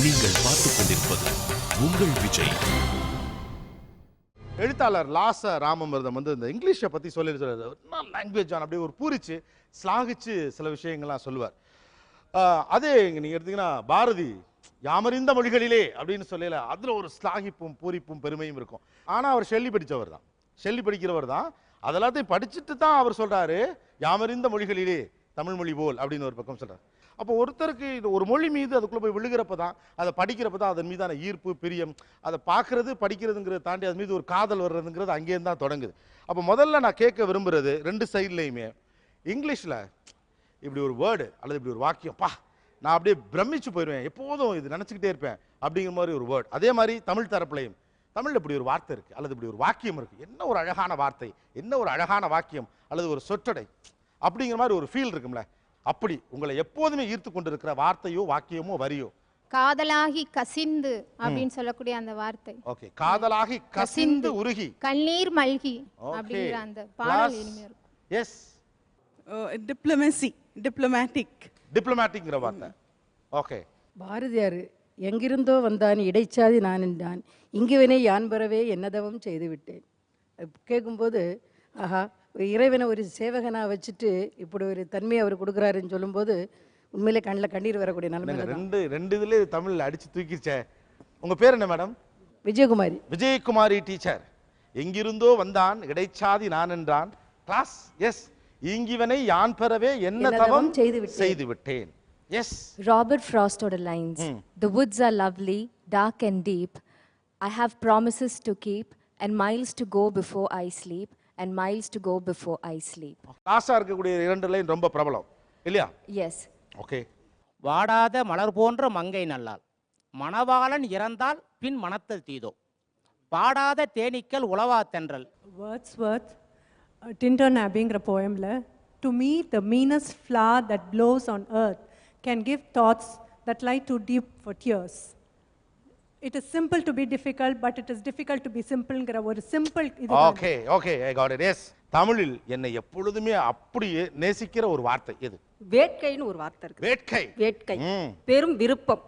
நீங்கள் பார்த்துக் கொண்டிருப்பது உங்கள் விஜய். எழுத்தாளர் லாச ராமமிர்தம் வந்து இந்த இங்கிலீஷை பற்றி சொல்லியிருக்காரு. லாங்குவேஜ் ஆன் அப்படியே ஒரு பூரிச்சு ஸ்லாகிச்சு சில விஷயங்கள்லாம் சொல்லுவார். அதே இங்கே நீங்கள் எடுத்தீங்கன்னா பாரதி யாமறிந்த மொழிகளிலே அப்படின்னு சொல்லல, அதில் ஒரு ஸ்லாகிப்பும் பூரிப்பும் பெருமையும் இருக்கும். ஆனால் அவர் ஷெல்லி படித்தவர் தான், ஷெல்லி படிக்கிறவர் தான். அதெல்லாத்தையும் படிச்சுட்டு தான் அவர் சொல்கிறாரு யாமறிந்த மொழிகளிலே தமிழ் மொழி போல் அப்படின்னு ஒரு பக்கம் சொல்கிறார். அப்போ ஒருத்தருக்கு இது ஒரு மொழி மீது அதுக்குள்ளே போய் விழுகிறப்ப தான், அதை படிக்கிறப்ப தான் அதன் மீதான ஈர்ப்பு பிரியம், அதை பார்க்கறது படிக்கிறதுங்கிறத தாண்டி அது மீது ஒரு காதல் வர்றதுங்கிறது அங்கேருந்து தான் தொடங்குது. அப்போ முதல்ல நான் கேட்க விரும்புகிறது ரெண்டு சைட்லையுமே இங்கிலீஷில் இப்படி ஒரு வேர்டு அல்லது இப்படி ஒரு வாக்கியம், பா நான் அப்படியே பிரமிச்சு போயிடுவேன், எப்போதும் இது நினச்சிக்கிட்டே இருப்பேன் அப்படிங்கிற மாதிரி ஒரு வேர்டு. அதே மாதிரி தமிழ் தரப்புலையும் தமிழில் இப்படி ஒரு வார்த்தை இருக்குது அல்லது இப்படி ஒரு வாக்கியம் இருக்குது, என்ன ஒரு அழகான வார்த்தை, என்ன ஒரு அழகான வாக்கியம் அல்லது ஒரு சொற்றொடை அப்படிங்கிற மாதிரி ஒரு ஃபீல் இருக்கும்ல. அப்படி உங்களை எப்போதுமே ஈர்த்து கொண்டு இருக்கிற வார்த்தையோ வாக்கியமோ வரியோ காதலாகி கசிந்து அப்படின்னு சொல்லக்கூடிய அந்த வார்த்தை. ஓகே, காதலாகி கசிந்து உருகி கண்ணீர் மல்கி அப்படிங்கிற அந்த பாடல் இனிமையா இருக்கும். எஸ், டிப்ளமசி, டிப்ளமேட்டிக்ங்கிற வார்த்தை. ஓகே, பாரதியார் எங்கிருந்தோ வந்தான் இடைச்சாதி நான் என்றான், இங்குவனே யான் பெறவே என்னதவம் செய்து விட்டேன். கேட்கும்போது ஆஹா, இறைவனை ஒரு சேவகனாக வச்சுட்டு இப்படி ஒரு தன்மையை அவர் கொடுக்குறாருன்னு சொல்லும்போது உண்மையிலே கண்ணில் கண்ணீர் வரக்கூடிய நிலைமை. ரெண்டு இதுலேயே தமிழில் அடிச்சு தூக்கிச்சே. உங்கள் பேர் என்ன மேடம்? விஜயகுமாரி. விஜயகுமாரி டீச்சர். எங்கிருந்தோ வந்தான் இடைச்சாதி நான் என்றான். கிளாஸ் எஸ், இங்கிவனை யான் பெறவே என்ன தவம் செய்து விட்டேன். Yes, Robert Frost or the lines. The woods are lovely, dark and deep. I have promises to keep and miles to go before I sleep and miles to go before I sleep. கிளாஸாக இருக்கக்கூடிய இரண்டு line ரொம்ப பிரபலம் இல்லையா? Yes. Okay. வாடாத மலர் போன்ற மங்கை நல்லாள், மணவாளன் இறந்தால் பின் மணத்தல் தீதோ, பாடாத தேனீக்கள் உலவா தென்றல். Wordsworth, Tintern Abbeyங்கிற போயம்ல, to me the meanest flower that blows on earth can give thoughts that lie too deep for tears. It is simple to be difficult, but it is difficult to be simple-ங்கிற ஒரு simple இது. Okay okay, I got it. Yes, தமிழில் என்னை எப்பொழுதுமே அப்படியே நேசிக்கிற ஒரு வார்த்தை எது? வேட்கைன்னு ஒரு வார்த்தை இருக்கு. வேட்கை. வேட்கை, பெரும் விருப்பம்.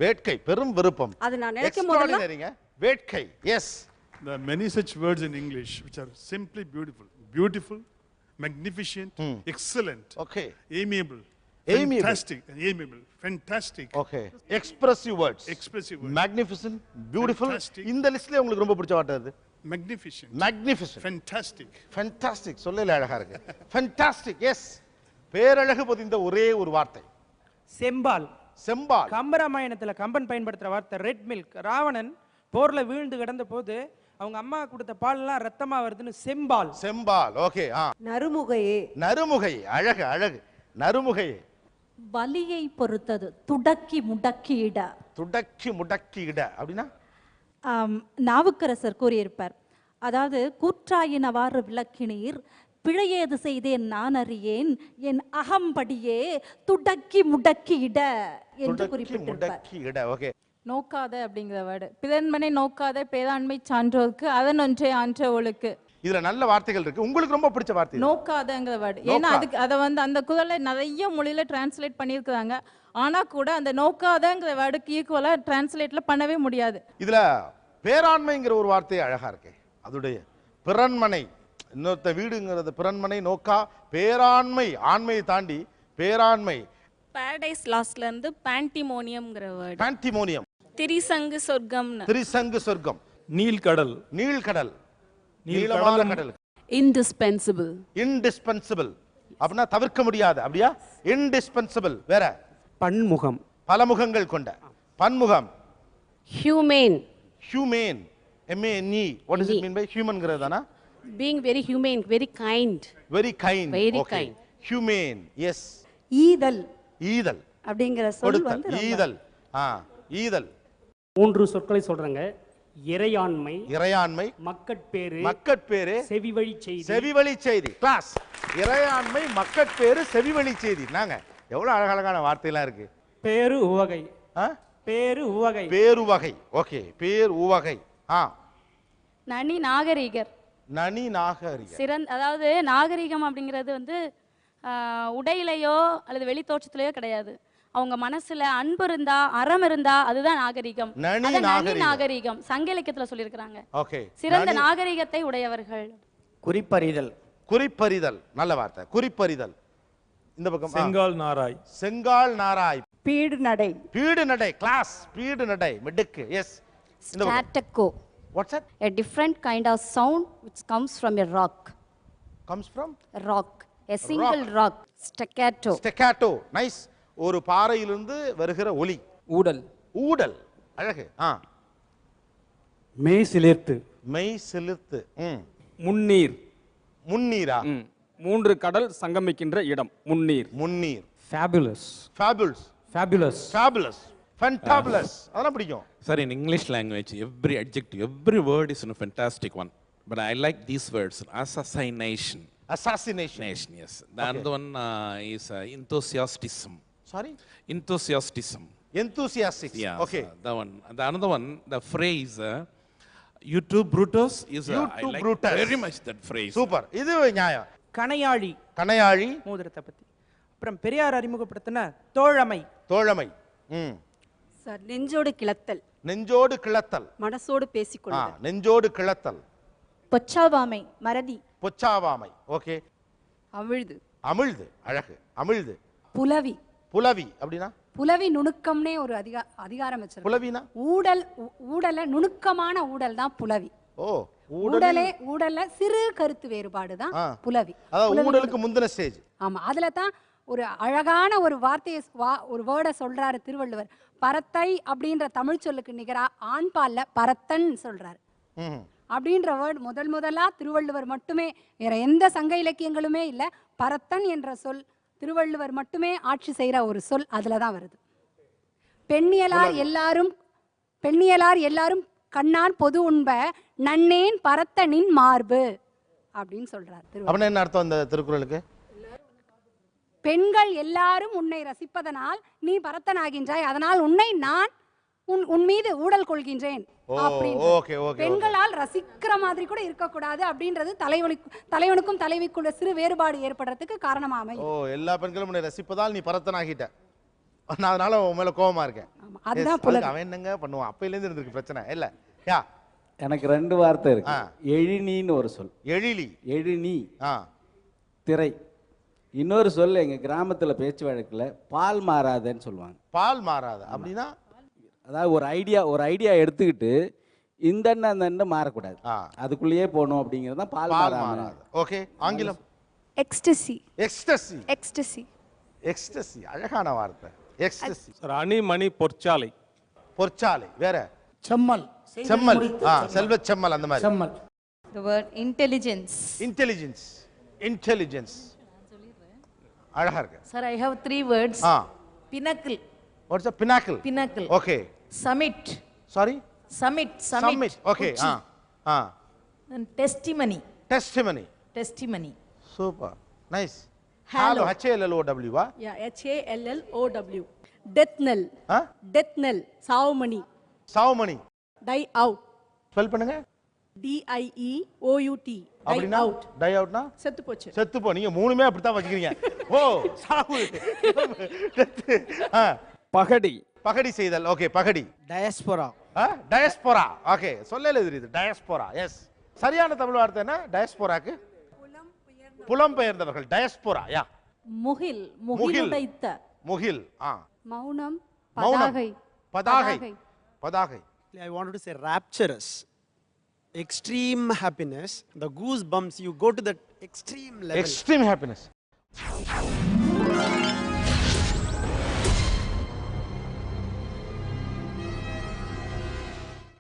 வேட்கை, பெரும் விருப்பம். அது நான் நினைக்கும் போதெல்லாம் வேட்கை. Yes, there are many such words in English which are simply beautiful. Beautiful, magnificent, excellent, okay, amiable, amiable, fantastic, and amiable, fantastic. okay, expressive words, expressive words, magnificent, beautiful. Fantastic. இந்த லிஸ்ட்ல உங்களுக்கு ரொம்ப பிடிச்ச வார்த்தை எது? magnificent, magnificent, fantastic, fantastic. சொல்லல அழகா இருக்கு. fantastic. எஸ், பேரழகு பதிந்த ஒரே ஒரு வார்த்தை செம்பால். செம்பால். கம்பராமாயணத்துல கம்பன் பயன்படுத்துற வார்த்தை ரெட் மில்க். ராவணன் போர்ல வீழ்ந்து கிடந்த போது அவங்க அம்மா கொடுத்த பால்லாம் ரத்தமா வருதுன்னு செம்பால். செம்பால். ஓகே. நறுமுகையே. நறுமுகையே, அழகு அழகு, நறுமுகையே. வலியை பொறுத்தது துடக்கி முடக்கியிட. துடக்கி முடக்கியிட அப்படின்னா நாவுக்கரசர் கூறியிருப்பார், அதாவது கூற்றாயினவாறு விளக்கினீர், பிழையேது செய்தேன் நான் அறியேன், என் அகம்படியே துடக்கி முடக்கியிட என்று குறிப்பிட்டிருப்பார். ஓகே. நோக்காத அப்படிங்கிற வேர்டு, பிறன்மனை நோக்காத பேதாண்மை சான்றோருக்கு அதன் ஒன்றை ஆன்ற ஒழுக்கு. இதுல நல்ல வார்த்தைகள் இருக்கு. உங்களுக்கு ரொம்ப பிடிச்ச வார்த்தை நோக்காதங்கிற வேர்டு. ஏன்னா அதுக்கு அதை வந்து அந்த குரலை நிறைய மொழியில டிரான்ஸ்லேட் பண்ணியிருக்கிறாங்க. ஆனா கூட அந்த நோக்காதங்கிற வேர்டுக்கு ஈக்குவலா டிரான்ஸ்லேட்ல பண்ணவே முடியாது. இதுல பேராண்மைங்கிற ஒரு வார்த்தை அழகா இருக்கு. அதுடைய பிறன்மனை, இன்னொருத்த வீடுங்கிறது பிறன்மனை, நோக்கா, பேராண்மை, ஆண்மையை தாண்டி பேராண்மை. பாரடைஸ் லாஸ்ட்ல இருந்து பாண்டிமோனியம்ங்கிற வேர்ட். பாண்டிமோனியம். திரிசங்கு சொர்க்கம்னு. திரிசங்கு சொர்க்கம். நீல்கடல். நீல்கடல், நீளமான கடல். இன்டிஸ்பென்சிபிள். இன்டிஸ்பென்சிபிள் அப்படின்னா தவிர்க்க முடியாது, அப்படியா? இன்டிஸ்பென்சிபிள். வேற பன்முகம், பல முகங்கள் கொண்ட. பன்முகம். Humane. Humane, M-A-N-E. What does it mean by human ங்கிறதானா? Being very humane, very kind. Very kind. Very okay. kind. Humane. Yes. ஈதல். ஈதல் அப்படிங்கிற சொல் வந்து ஈதல். ஈதல். மூன்று சொற்களை சொல்றாங்க. இறையாண்மை, இறையாண்மை, மக்கட்பேறு, மக்கட்பேறு, செவிவழி செய்தி. செவிவழி செய்தி. கிளாஸ். இறையாண்மை, மக்கட்பேறு, செவிவழி செய்தி. நாங்க எவ்வளவு அழகழகான வார்த்தையெல்லாம் இருக்கு. பேரு உவகை. பேரு உவகை. பேரு வகை. ஓகே, பேர் உவகை. நனி நாகரிகர். நனி நாகரிகர். அதாவது நாகரிகம் அப்படிங்கிறது வந்து உடையிலையோ அல்லது வெளி தோற்றத்திலேயோ கிடையாது. அவங்க மனசுல அன்பு இருந்தா அறம் இருந்தா அதுதான் நாகரிகம். நனி அதான் நனி நாகரிகம். நாகரிகம் சங்க இலக்கியத்துல சொல்லியிருக்கிறாங்க. ஓகே. சிறந்த நாகரிகத்தை உடையவர்கள். குறிப்பறிதல். குறிப்பறிதல் நல்ல வார்த்தை. குறிப்பறிதல். இந்த பக்கம் செங்கால் நாராய். செங்கால் நாராய். பீடு நடை. பீடு நடை. கிளாஸ். பீடு நடை. மிடுக்கு. S. Staccato. What's that? A different kind of sound which comes from a rock. Comes from? A rock. A single rock. Staccato. Staccato. Nice. ஒரு பாறையிலிருந்து வருகிற ஒலி. ஊடல். ஊடல். அழகு. மெய் சிலிர்த்து. மெய் சிலிர்த்து. முன்னீர். முன்னீரா? 3 கடல் சங்கமிக்கின்ற இடம். முன்னீர். முன்னீர். Fabulous. Fabulous. Fabulous. Fabulous. Fantabulous. அதெல்லாம் பிடிக்கும். Sir, in English language, every adjective, every word is a fantastic one. But I like these words. Assassination. Assassination. Yes. The other one is enthusiastism. Sorry? Enthusiastism. Enthusiastic. Yeah. Okay. The one. The another one, the phrase, you too Brutus is You I too like Brutus. very much that phrase. Super. இது நியாயம். கணையாழி. கணையாழி. மோதிரத்தை பத்தி. அப்புறம் பெரியார் அறிமுகப்படுத்தின தோழமை. தோழமை. Sir நெஞ்சோடு கிளத்தல். நெஞ்சோடு கிளத்தல். மனசோடு பேசிக்கொள்ளுதல். நெஞ்சோடு கிளத்தல். பொச்சாவாமை மறதி. பொச்சாவாமை. ஓகே. அமிழ்து. அமிழ்து. அழகு. அமிழ்து. புலவி. புலவி அப்படின்னா? புலவி நுணுக்கம்னே ஒரு அதிகாரம் வச்சிருக்கோம். புலவினா? ஊடல நுணுக்கமான ஊடல் தான் புலவி. ஓ. ஊடல்ல சிறு கருத்து வேறுபாடு தான் புலவி. அதாவது ஊடலுக்கு முந்தின ஸ்டேஜ். ஆமா. அதுல தான் ஒரு அழகான ஒரு வார்த்தையை ஒரு வேர்டை சொல்றாரு திருவள்ளுவர். பரத்தை அப்படின்ற தமிழ் சொல்லுக்கு நிகரா ஆண்பால்ல பரத்தன் சொல்றாரு. அப்படின்ற வேர்டு முதலா திருவள்ளுவர் மட்டுமே, வேற எந்த சங்க இலக்கியங்களுமே இல்ல. பரத்தன் என்ற சொல் திருவள்ளுவர் மட்டுமே ஆட்சி செய்யற ஒரு சொல். அதுலதான் வருது. பெண்ணியலார் எல்லாரும் கண்ணான் பொது உண்ப நன்னேன் பரத்தனின் மார்பு அப்படின்னு சொல்றாரு. அப்படின்னா என்ன அர்த்தம் இந்த திருக்குறளுக்கு? பெண்கள் எல்லாரும் உன்னை ரசிப்பதனால் நீ பரத்தனாகின்றாய், அதனால் உன்னை நான் உன் மீது ஊடல் கொள்கின்றேன். பெண்களால் ரசிக்கிற மாதிரி கூட இருக்கக்கூடாது அப்படின்றது தலைவனுக்கும் தலைவிக்குள்ள சிறு வேறுபாடு ஏற்படுறதுக்கு காரணமா அமையும். ஓ, எல்லா பெண்களும் உன்னை ரசிப்பதால் நீ பரத்தனாகிட்ட, நான் அதனால உன் மேல கோபமா இருக்கேன். அவன் என்னங்க பண்ணுவான்? அப்பையில இருந்து இருந்திருக்கு பிரச்சனை இல்ல. யா, எனக்கு 2 வார்த்தை இருக்கு. எழினின்னு ஒரு சொல். எழினி. திரை. இன்னொரு சொல் எங்க கிராமத்துல பேச்சு வழக்குல பால் மாறாதன்னு சொல்லுவாங்க. பால் மாறாத அப்படின்னா அதாவது ஒரு ஐடியா எடுத்துக்கிட்டு இந்த அந்த மாறக்கூடாது, அதுக்குள்ளேயே போகணும் அப்படிங்கிறது தான் பால் மாறாத. ஓகே. ஆங்கிலம்? எக்ஸ்டசி. எக்ஸ்டசி. எக்ஸ்டசி. எக்ஸ்டசி. அழகான வார்த்தை. எக்ஸ்டசி. அணி மணி பொற்சாலை. பொற்சாலை. வேற? செம்மல். செம்மல். செல்வ செம்மல் அந்த மாதிரி. செம்மல். The word intelligence. Intelligence. Intelligence. அழகா இருக்கு. Sir, I have 3 words. Pinnacle. What's a pinnacle? Pinnacle. Okay. Summit. Sorry? Summit. Okay. And testimony. Testimony. Super. Nice. Hallow. H-A-L-L-O-W. Yeah, H-A-L-L-O-W. Death knell. Death knell. சாவுமணி. சாவுமணி. Die out. Spell பண்ணுங்க. D-I-E-O-U-T. Die out. Die outனா? செத்து போச்சு. செத்து போ. நீங்க மூணுமே அப்படித்தான் வச்சுக்கிறீங்க. ஓ, சாவு. பகடி. பகடி செய்தல். ஓகே. பகடி. டயஸ்போரா. டயஸ்போரா. ஓகே. சொல்லல தெரியுது. டயஸ்போரா. எஸ். சரியான தமிழ் வார்த்தை என்ன டயஸ்போராக்கு? புலம்பெயர்ந்தவர்கள். டயஸ்போரா. யா. முகில். முகிலுடைத்த. முகில். மௌனம். பதாகை. பதாகை. பதாகை. I wanted to say rapturous. Extreme happiness. The goosebumps, you go to that extreme level. Extreme happiness.